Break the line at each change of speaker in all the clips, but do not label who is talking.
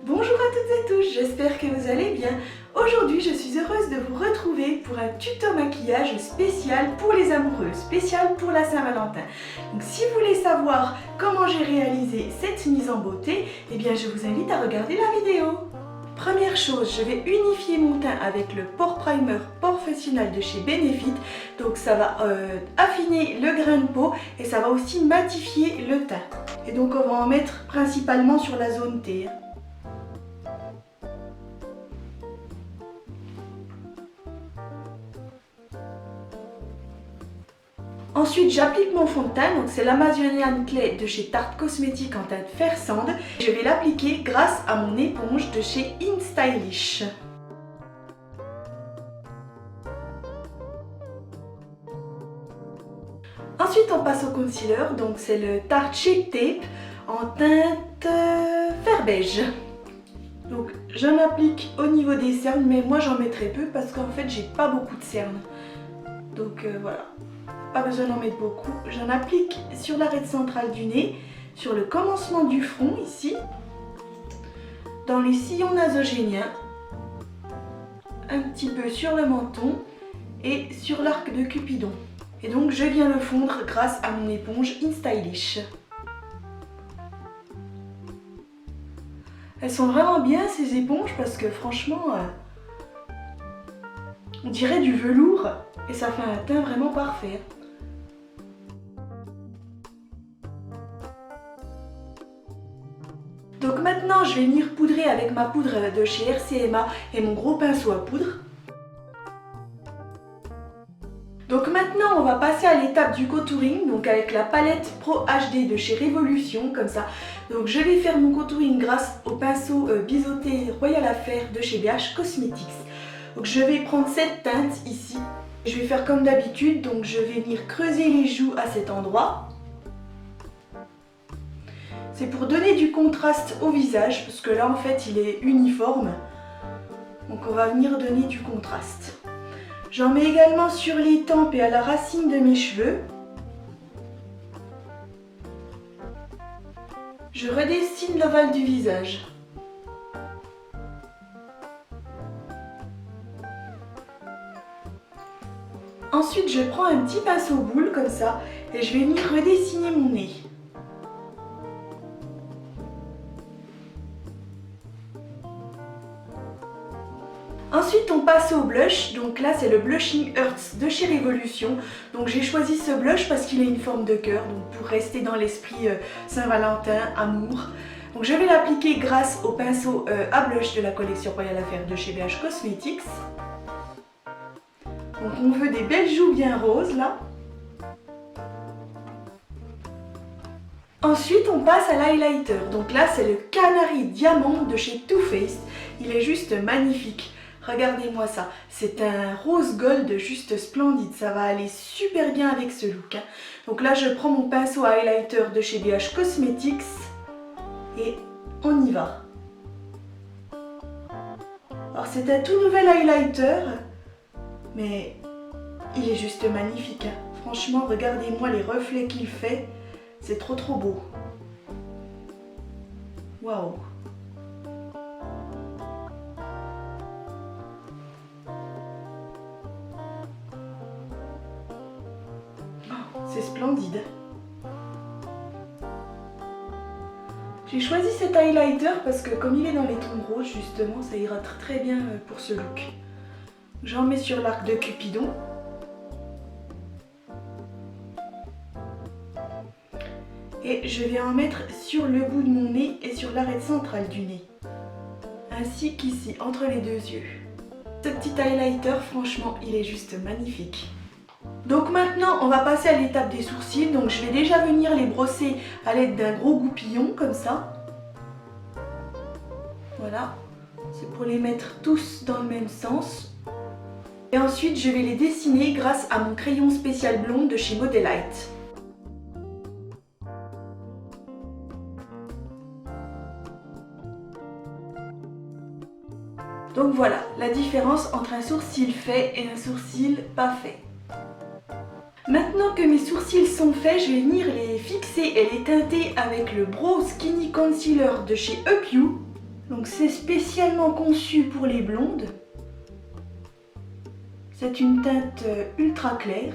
Bonjour à toutes et tous, j'espère que vous allez bien. Aujourd'hui, je suis heureuse de vous retrouver pour un tuto maquillage spécial pour les amoureux, spécial pour la Saint-Valentin. Donc si vous voulez savoir comment j'ai réalisé cette mise en beauté, eh bien je vous invite à regarder la vidéo. Première chose, je vais unifier mon teint avec le Pore Primer Professionnel de chez Benefit. Donc ça va affiner le grain de peau et ça va aussi matifier le teint. Et donc on va en mettre principalement sur la zone T. Ensuite, j'applique mon fond de teint, donc c'est l'Amazonian Clay de chez Tarte Cosmétique en teinte Fer Sand. Je vais l'appliquer grâce à mon éponge de chez InStylish. Ensuite, on passe au concealer, donc c'est le Tarte Shape Tape en teinte Fer Beige. Donc j'en applique au niveau des cernes, mais moi j'en mets très peu parce qu'en fait j'ai pas beaucoup de cernes. Donc voilà. Pas besoin d'en mettre beaucoup. J'en applique sur l'arête centrale du nez, sur le commencement du front ici, dans les sillons nasogéniens, un petit peu sur le menton et sur l'arc de Cupidon. Et donc je viens le fondre grâce à mon éponge InStylish. Elles sont vraiment bien ces éponges parce que franchement, on dirait du velours et ça fait un teint vraiment parfait. Donc maintenant je vais venir poudrer avec ma poudre de chez RCMA et mon gros pinceau à poudre. Donc maintenant on va passer à l'étape du contouring, donc avec la palette Pro HD de chez Révolution, comme ça. Donc je vais faire mon contouring grâce au pinceau biseauté Royal Affair de chez BH Cosmetics. Donc je vais prendre cette teinte ici, je vais faire comme d'habitude, donc je vais venir creuser les joues à cet endroit. C'est pour donner du contraste au visage, parce que là en fait il est uniforme. Donc on va venir donner du contraste. J'en mets également sur les tempes et à la racine de mes cheveux. Je redessine l'ovale du visage. Ensuite je prends un petit pinceau boule comme ça et je vais venir redessiner mon nez. Ensuite on passe au blush, donc là c'est le Blushing Earths de chez Révolution. Donc j'ai choisi ce blush parce qu'il a une forme de cœur, donc pour rester dans l'esprit Saint-Valentin, amour. Donc je vais l'appliquer grâce au pinceau à blush de la collection Royal Affair de chez BH Cosmetics. Donc on veut des belles joues bien roses là. Ensuite on passe à l'highlighter, donc là c'est le Canary Diamond de chez Too Faced. Il est juste magnifique. Regardez-moi ça, c'est un rose gold juste splendide, ça va aller super bien avec ce look. Donc là je prends mon pinceau à highlighter de chez BH Cosmetics et on y va. Alors c'est un tout nouvel highlighter, mais il est juste magnifique. Franchement regardez-moi les reflets qu'il fait, c'est trop beau. Waouh! C'est splendide. J'ai choisi cet highlighter parce que comme il est dans les tons roses justement, ça ira très bien pour ce look. J'en mets sur l'arc de Cupidon. Et je vais en mettre sur le bout de mon nez et sur l'arête centrale du nez. Ainsi qu'ici, entre les deux yeux. Ce petit highlighter, franchement, il est juste magnifique. Donc maintenant on va passer à l'étape des sourcils, donc je vais déjà venir les brosser à l'aide d'un gros goupillon comme ça. Voilà, c'est pour les mettre tous dans le même sens. Et ensuite je vais les dessiner grâce à mon crayon spécial blonde de chez Modelite. Donc voilà la différence entre un sourcil fait et un sourcil pas fait. Maintenant que mes sourcils sont faits, je vais venir les fixer et les teinter avec le Brow Skinny Concealer de chez Up You. Donc c'est spécialement conçu pour les blondes. C'est une teinte ultra claire.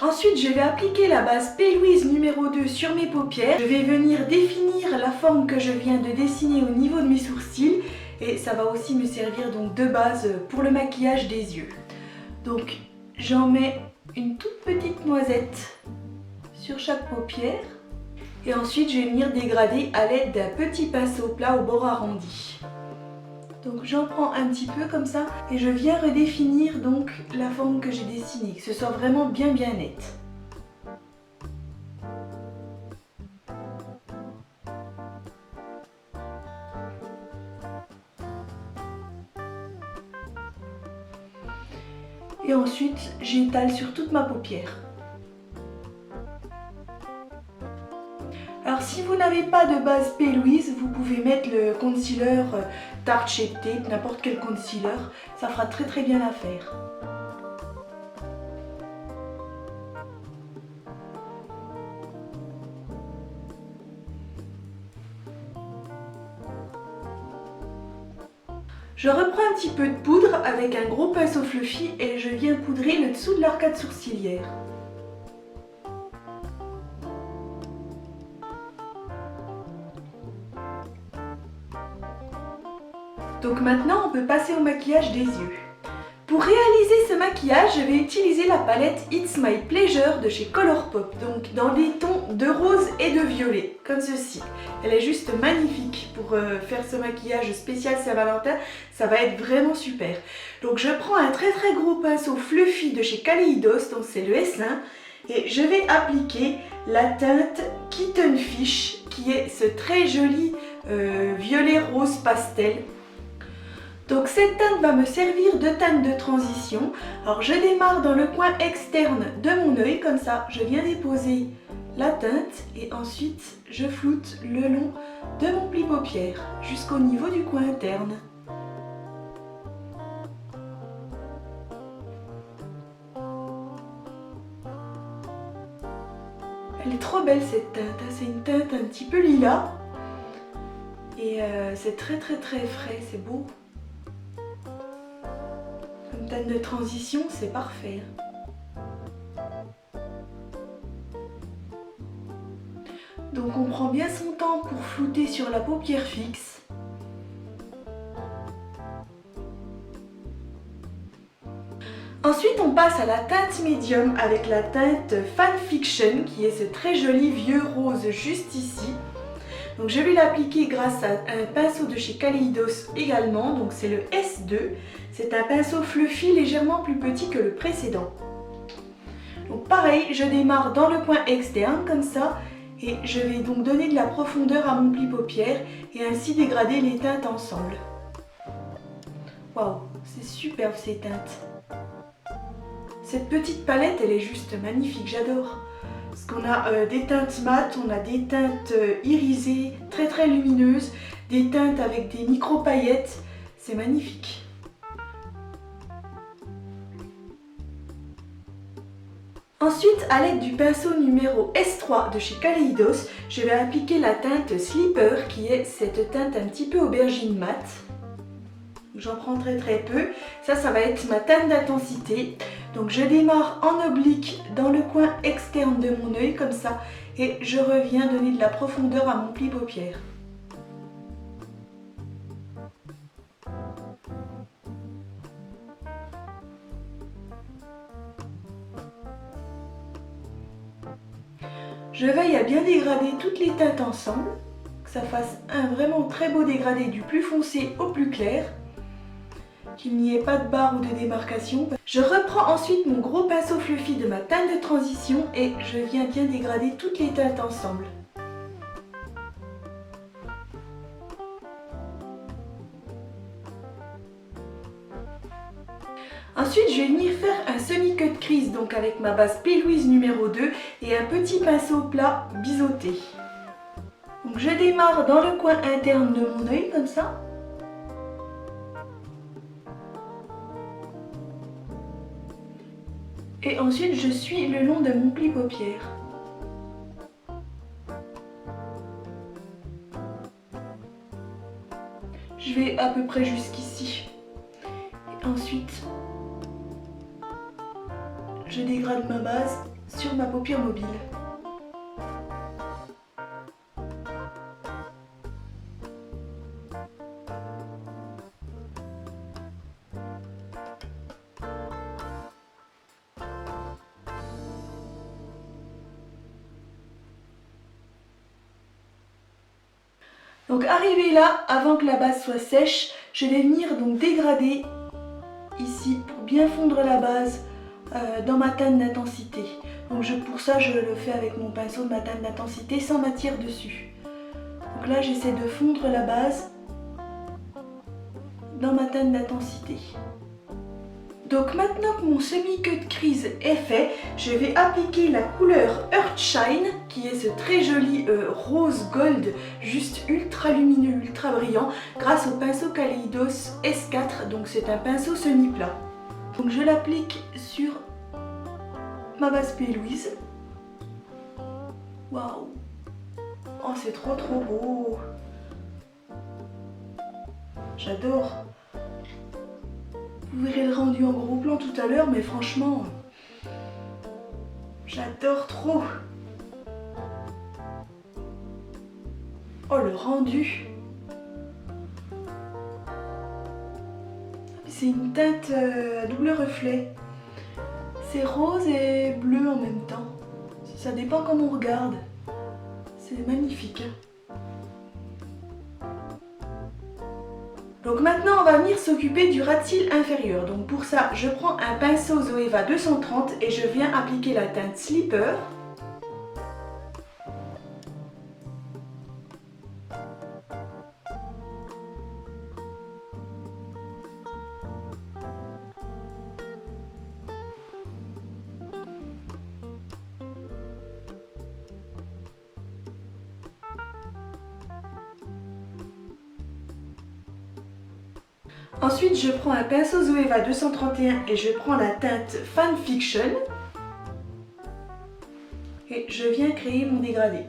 Ensuite, je vais appliquer la base P. Louise numéro 2 sur mes paupières. Je vais venir définir la forme que je viens de dessiner au niveau de mes sourcils. Et ça va aussi me servir donc de base pour le maquillage des yeux. Donc, j'en mets une toute petite noisette sur chaque paupière. Et ensuite, je vais venir dégrader à l'aide d'un petit pinceau plat au bord arrondi. Donc j'en prends un petit peu comme ça et je viens redéfinir donc la forme que j'ai dessinée, que ce soit vraiment bien net. Et ensuite j'étale sur toute ma paupière. Alors si vous n'avez pas de base P. Louise, vous pouvez mettre le concealer Tarte Shape Tape, n'importe quel concealer, ça fera très bien l'affaire. Je reprends un petit peu de poudre avec un gros pinceau fluffy et je viens poudrer le dessous de l'arcade sourcilière. Donc maintenant on peut passer au maquillage des yeux. Pour réaliser ce maquillage, je vais utiliser la palette It's My Pleasure de chez Colourpop, donc dans des tons de rose et de violet, comme ceci. Elle est juste magnifique pour faire ce maquillage spécial Saint-Valentin, ça va être vraiment super. Donc je prends un très gros pinceau fluffy de chez Kaleidos, donc c'est le S1, et je vais appliquer la teinte Kitten Fish, qui est ce très joli violet rose pastel. Donc cette teinte va me servir de teinte de transition. Alors je démarre dans le coin externe de mon œil, comme ça je viens déposer la teinte et ensuite je floute le long de mon pli paupière jusqu'au niveau du coin interne. Elle est trop belle cette teinte, c'est une teinte un petit peu lilas et c'est très frais, c'est beau. Comme teinte de transition, c'est parfait. Donc on prend bien son temps pour flouter sur la paupière fixe. Ensuite on passe à la teinte médium avec la teinte Fanfiction qui est ce très joli vieux rose juste ici. Donc je vais l'appliquer grâce à un pinceau de chez Kaleidos également, donc c'est le S2. C'est un pinceau fluffy légèrement plus petit que le précédent. Donc pareil, je démarre dans le coin externe comme ça et je vais donc donner de la profondeur à mon pli paupière et ainsi dégrader les teintes ensemble. Waouh, c'est superbe ces teintes. Cette petite palette, elle est juste magnifique, j'adore. Parce qu'on a des teintes mates, on a des teintes irisées, très lumineuses, des teintes avec des micro-paillettes, c'est magnifique. Ensuite, à l'aide du pinceau numéro S3 de chez Kaleidos, je vais appliquer la teinte Sleeper qui est cette teinte un petit peu aubergine mat. J'en prends très peu. Ça va être ma teinte d'intensité. Donc je démarre en oblique dans le coin externe de mon œil comme ça et je reviens donner de la profondeur à mon pli paupière. Je veille à bien dégrader toutes les teintes ensemble, que ça fasse un vraiment très beau dégradé du plus foncé au plus clair, qu'il n'y ait pas de barre ou de démarcation. Je reprends ensuite mon gros pinceau fluffy de ma teinte de transition et je viens bien dégrader toutes les teintes ensemble. Ensuite, je vais venir faire un semi-cut crease donc avec ma base P. Louise numéro 2 et un petit pinceau plat biseauté. Donc je démarre dans le coin interne de mon œil comme ça. Et ensuite je suis le long de mon pli paupière. Je vais à peu près jusqu'ici. Et ensuite, je dégrade ma base sur ma paupière mobile. Donc arrivé là, avant que la base soit sèche, je vais venir donc dégrader ici pour bien fondre la base dans ma teinte d'intensité. Donc pour ça je le fais avec mon pinceau de ma teinte d'intensité sans matière dessus. Donc là j'essaie de fondre la base dans ma teinte d'intensité. Donc maintenant que mon semi-queue de crise est fait, je vais appliquer la couleur Earthshine, qui est ce très joli rose gold, juste ultra lumineux, ultra brillant, grâce au pinceau Kaleidos S4, donc c'est un pinceau semi-plat. Donc je l'applique sur ma base P. Louise. Waouh! Oh, c'est trop beau! J'adore! Vous verrez le rendu en gros plan tout à l'heure, mais franchement, j'adore trop. Oh, le rendu. C'est une teinte à double reflet. C'est rose et bleu en même temps. Ça dépend comment on regarde. C'est magnifique. Donc maintenant on va venir s'occuper du ras de cils inférieur. Donc pour ça je prends un pinceau Zoeva 230 et je viens appliquer la teinte Slipper. Ensuite, je prends un pinceau Zoeva 231 et je prends la teinte Fanfiction. Et je viens créer mon dégradé.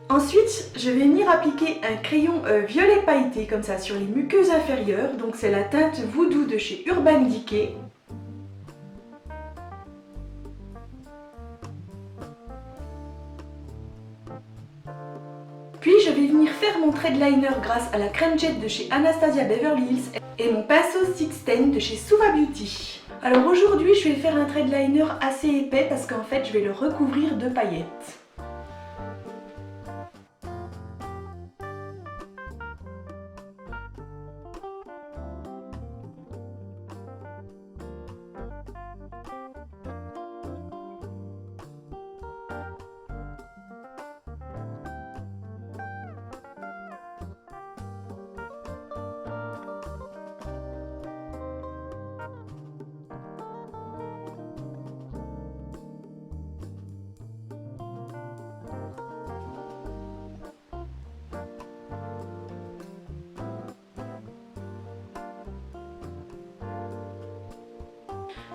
Ensuite, je vais venir appliquer un crayon violet pailleté comme ça sur les muqueuses inférieures. Donc c'est la teinte Voodoo de chez Urban Decay. Puis je vais venir faire mon trait de liner grâce à la crème jet de chez Anastasia Beverly Hills et mon pinceau Sixteen de chez Suva Beauty. Alors aujourd'hui je vais faire un trait de liner assez épais parce qu'en fait je vais le recouvrir de paillettes.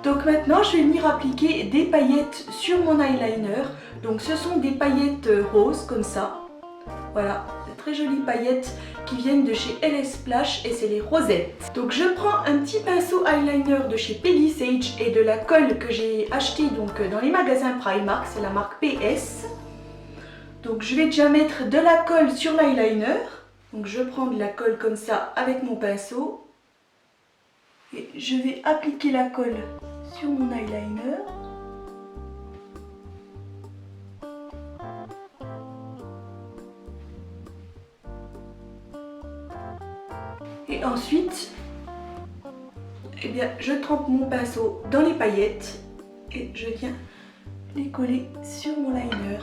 Donc maintenant je vais venir appliquer des paillettes sur mon eyeliner. Donc ce sont des paillettes roses comme ça. Voilà, de très jolies paillettes qui viennent de chez LS Splash et c'est les rosettes. Donc je prends un petit pinceau eyeliner de chez Peggy Sage et de la colle que j'ai achetée donc dans les magasins Primark, c'est la marque PS. Donc je vais déjà mettre de la colle sur l'eyeliner. Donc je prends de la colle comme ça avec mon pinceau. Et je vais appliquer la colle sur mon eyeliner. Et ensuite, eh bien, je trempe mon pinceau dans les paillettes et je viens les coller sur mon liner.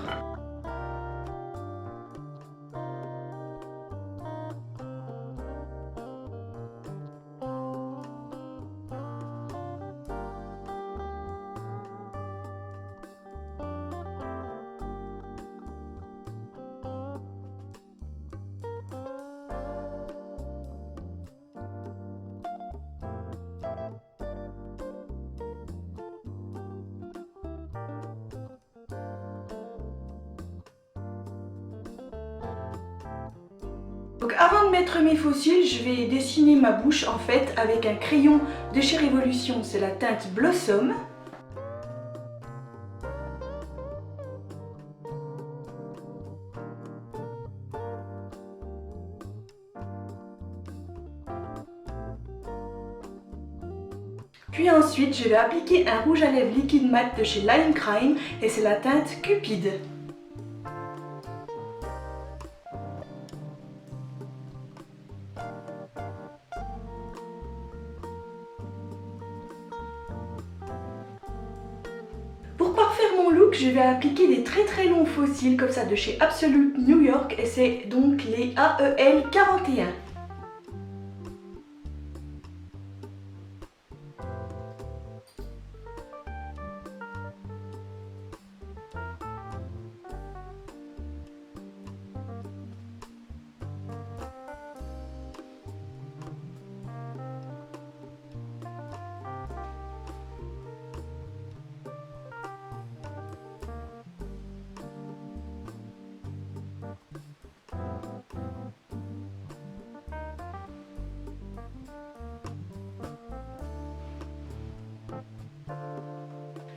Donc avant de mettre mes faux cils, je vais dessiner ma bouche en fait avec un crayon de chez Révolution, c'est la teinte Blossom. Puis ensuite, je vais appliquer un rouge à lèvres liquide mat de chez Lime Crime et c'est la teinte Cupid. Pour parfaire mon look, je vais appliquer des très longs faux cils comme ça de chez Absolute New York et c'est donc les AEL 41.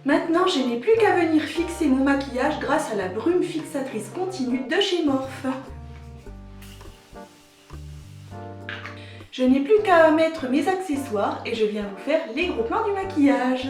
Maintenant, je n'ai plus qu'à venir fixer mon maquillage grâce à la brume fixatrice continue de chez Morphe. Je n'ai plus qu'à mettre mes accessoires et je viens vous faire les gros plans du maquillage.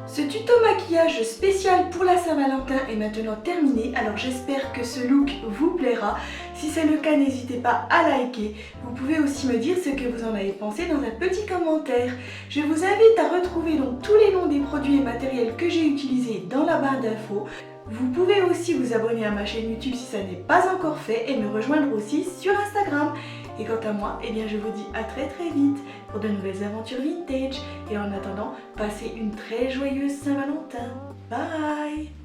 Ce tuto maquillage spécial pour la Saint-Valentin est maintenant terminé, alors j'espère que ce look vous plaira. Si c'est le cas, n'hésitez pas à liker. Vous pouvez aussi me dire ce que vous en avez pensé dans un petit commentaire. Je vous invite à retrouver donc tous les noms des produits et matériels que j'ai utilisés dans la barre d'infos. Vous pouvez aussi vous abonner à ma chaîne YouTube si ça n'est pas encore fait et me rejoindre aussi sur Instagram. Et quant à moi, eh bien je vous dis à très vite pour de nouvelles aventures vintage. Et en attendant, passez une très joyeuse Saint-Valentin. Bye!